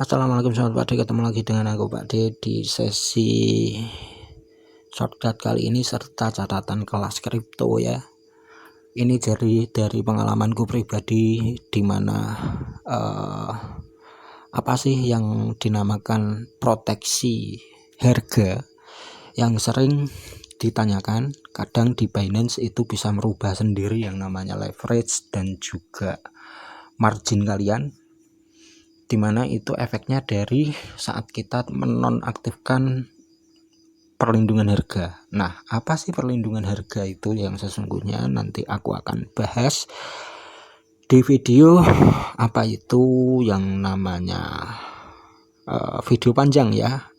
Assalamualaikum sahabat Pak D, ketemu lagi dengan aku Pak D di sesi shortcut kali ini serta catatan kelas kripto ya. Ini dari pengalamanku pribadi, dimana apa sih yang dinamakan proteksi harga yang sering ditanyakan. Kadang di Binance itu bisa merubah sendiri yang namanya leverage dan juga margin kalian, dimana itu efeknya dari saat kita menonaktifkan perlindungan harga. Nah, apa sih perlindungan harga itu yang sesungguhnya? Nanti aku akan bahas di video apa itu yang namanya video panjang ya,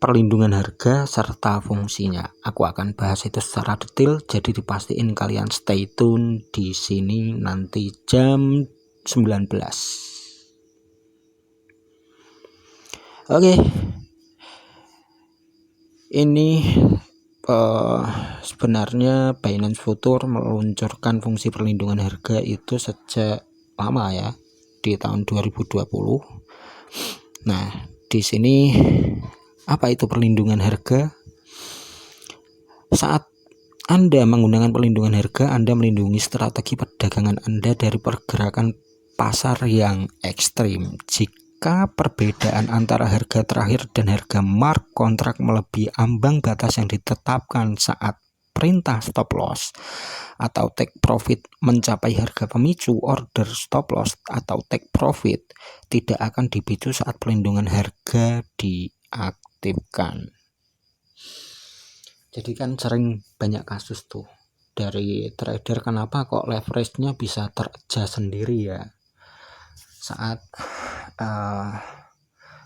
perlindungan harga serta fungsinya. Aku akan bahas itu secara detail, jadi dipastiin kalian stay tune di sini nanti jam 19. Oke. Ini sebenarnya Binance Future meluncurkan fungsi perlindungan harga itu sejak lama ya, di tahun 2020. Nah, di sini apa itu perlindungan harga? Saat Anda menggunakan perlindungan harga, Anda melindungi strategi perdagangan Anda dari pergerakan pasar yang ekstrim. Jika perbedaan antara harga terakhir dan harga mark kontrak melebihi ambang batas yang ditetapkan saat perintah stop loss atau take profit mencapai harga pemicu, order stop loss atau take profit tidak akan dipicu saat perlindungan harga diaktifkan. Jadi kan sering banyak kasus tuh dari trader, kenapa kok leverage-nya bisa teradjust sendiri ya saat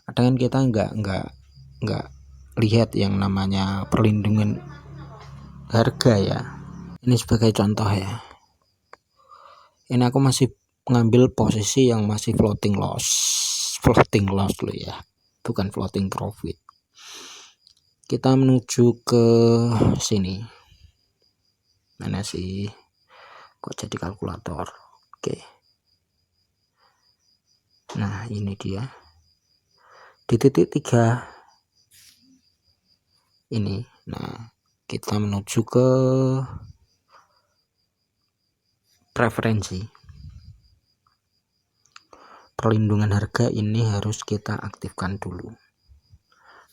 kadang kita nggak lihat yang namanya perlindungan harga ya. Ini sebagai contoh ya, ini aku masih mengambil posisi yang masih floating loss loh ya, bukan floating profit. Kita menuju ke sini, mana sih kok jadi kalkulator. Oke, nah ini dia di titik 3 ini. Nah, kita menuju ke preferensi. Perlindungan harga ini harus kita aktifkan dulu.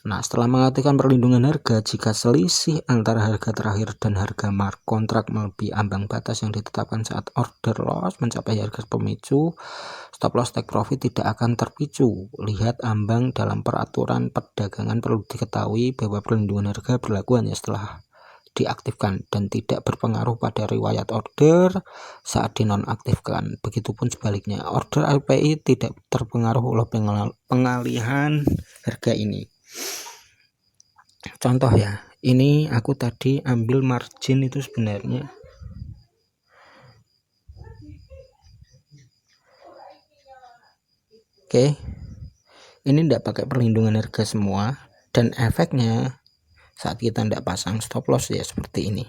Nah, setelah mengaktifkan perlindungan harga, jika selisih antara harga terakhir dan harga mark kontrak melebihi ambang batas yang ditetapkan saat order loss mencapai harga pemicu, stop loss take profit tidak akan terpicu. Lihat ambang dalam peraturan perdagangan. Perlu diketahui bahwa perlindungan harga berlaku hanya setelah diaktifkan dan tidak berpengaruh pada riwayat order saat dinonaktifkan. Begitupun sebaliknya, order RPI tidak terpengaruh oleh pengalihan harga ini. Contoh ya, ini aku tadi ambil margin itu sebenarnya oke, ini tidak pakai perlindungan harga semua, dan efeknya saat kita tidak pasang stop loss ya seperti ini,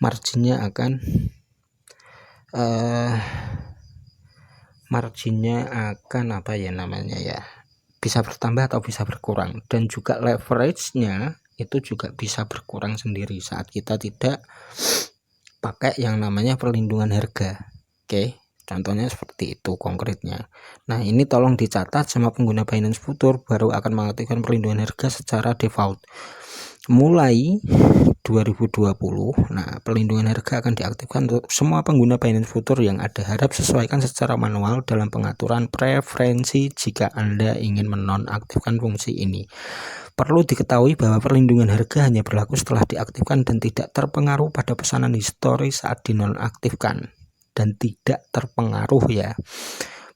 marginnya akan apa ya namanya ya, bisa bertambah atau bisa berkurang, dan juga leverage-nya itu juga bisa berkurang sendiri saat kita tidak pakai yang namanya perlindungan harga. Oke, contohnya seperti itu konkretnya. Nah, ini tolong dicatat sama pengguna Binance Future baru akan mengaktifkan perlindungan harga secara default mulai 2020. Nah, perlindungan harga akan diaktifkan untuk semua pengguna Binance Future yang ada. Harap sesuaikan secara manual dalam pengaturan preferensi jika Anda ingin menonaktifkan fungsi ini. Perlu diketahui bahwa perlindungan harga hanya berlaku setelah diaktifkan dan tidak terpengaruh pada pesanan historis saat dinonaktifkan, dan tidak terpengaruh ya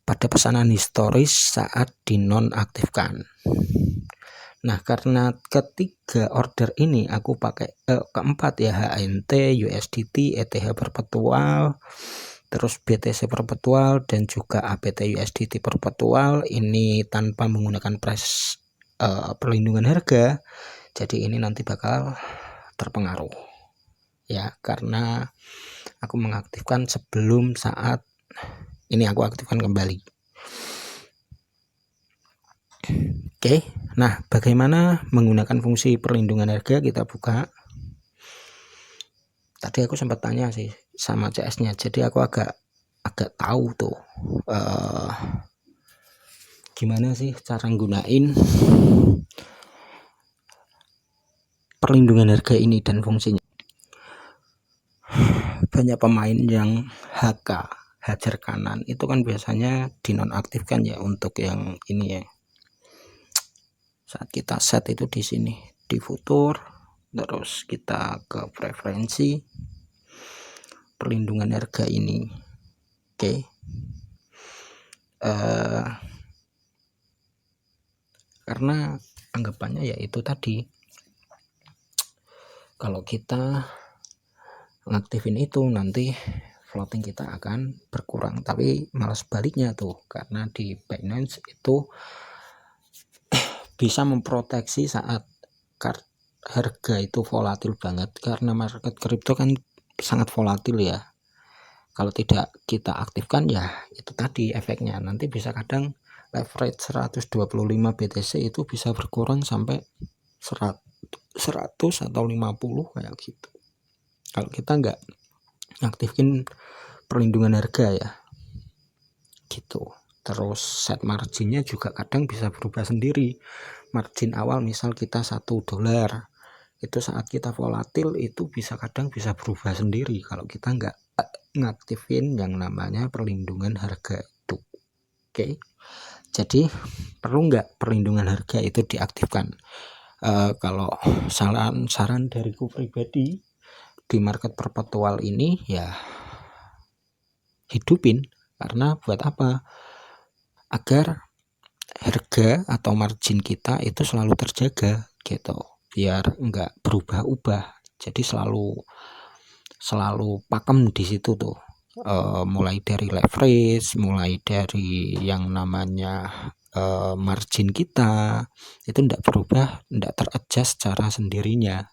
pada pesanan historis saat dinonaktifkan. Nah, karena ketiga order ini aku pakai keempat ya, HNT, USDT, ETH perpetual, terus BTC perpetual, dan juga APT USDT perpetual, ini tanpa menggunakan perlindungan harga. Jadi ini nanti bakal terpengaruh ya, karena aku mengaktifkan sebelum saat ini aku aktifkan kembali. Oke, nah bagaimana menggunakan fungsi perlindungan harga? Kita buka. Tadi aku sempat tanya sih sama CS-nya, jadi aku agak tahu tuh gimana sih cara gunain perlindungan harga ini dan fungsinya. Banyak pemain yang HK, hajar kanan, itu kan biasanya dinonaktifkan ya untuk yang ini ya. Saat kita set itu di sini di futur, terus kita ke preferensi perlindungan harga ini. Oke. Karena anggapannya ya itu tadi, kalau kita ngaktifin itu nanti floating kita akan berkurang, tapi malah sebaliknya tuh, karena di Binance itu bisa memproteksi saat harga itu volatil banget, karena market kripto kan sangat volatil ya. Kalau tidak kita aktifkan ya itu tadi efeknya, nanti bisa kadang leverage 125 BTC itu bisa berkurang sampai 100 atau 50 kayak gitu kalau kita nggak aktifin perlindungan harga ya gitu. Terus set marginnya juga kadang bisa berubah sendiri. Margin awal misal kita $1, itu saat kita volatil itu kadang bisa berubah sendiri kalau kita nggak ngaktifin yang namanya perlindungan harga itu. Oke, jadi perlu nggak perlindungan harga itu diaktifkan? Kalau saran dariku pribadi di market perpetual ini ya hidupin. Karena buat apa? Agar harga atau margin kita itu selalu terjaga gitu, biar enggak berubah-ubah. Jadi selalu pakem di situ tuh. Mulai dari leverage, mulai dari yang namanya margin kita itu enggak berubah, enggak teradjust secara sendirinya.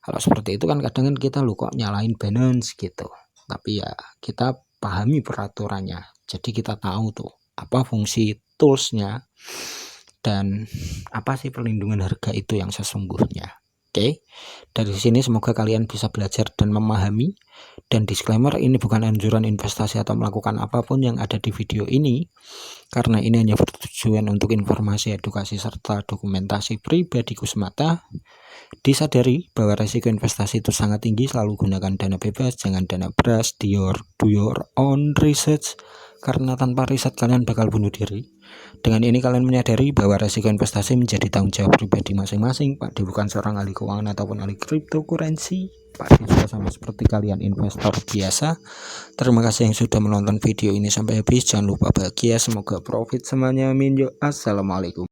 Kalau seperti itu kan kadang kan kita kok nyalain Binance gitu, tapi ya kita pahami peraturannya, jadi kita tahu tuh apa fungsi toolsnya dan apa sih perlindungan harga itu yang sesungguhnya. Oke, dari sini semoga kalian bisa belajar dan memahami. Dan disclaimer, ini bukan anjuran investasi atau melakukan apapun yang ada di video ini, karena ini hanya bertujuan untuk informasi, edukasi, serta dokumentasi pribadiku semata. Disadari bahwa resiko investasi itu sangat tinggi, selalu gunakan dana bebas, jangan dana beras, do your own research, karena tanpa riset kalian bakal bunuh diri. Dengan ini kalian menyadari bahwa resiko investasi menjadi tanggung jawab pribadi masing-masing. Pak D bukan seorang ahli keuangan ataupun ahli cryptocurrency. Pak D juga sama seperti kalian, investor biasa. Terima kasih yang sudah menonton video ini sampai habis. Jangan lupa bahagia, semoga profit semuanya. Amin. Assalamualaikum.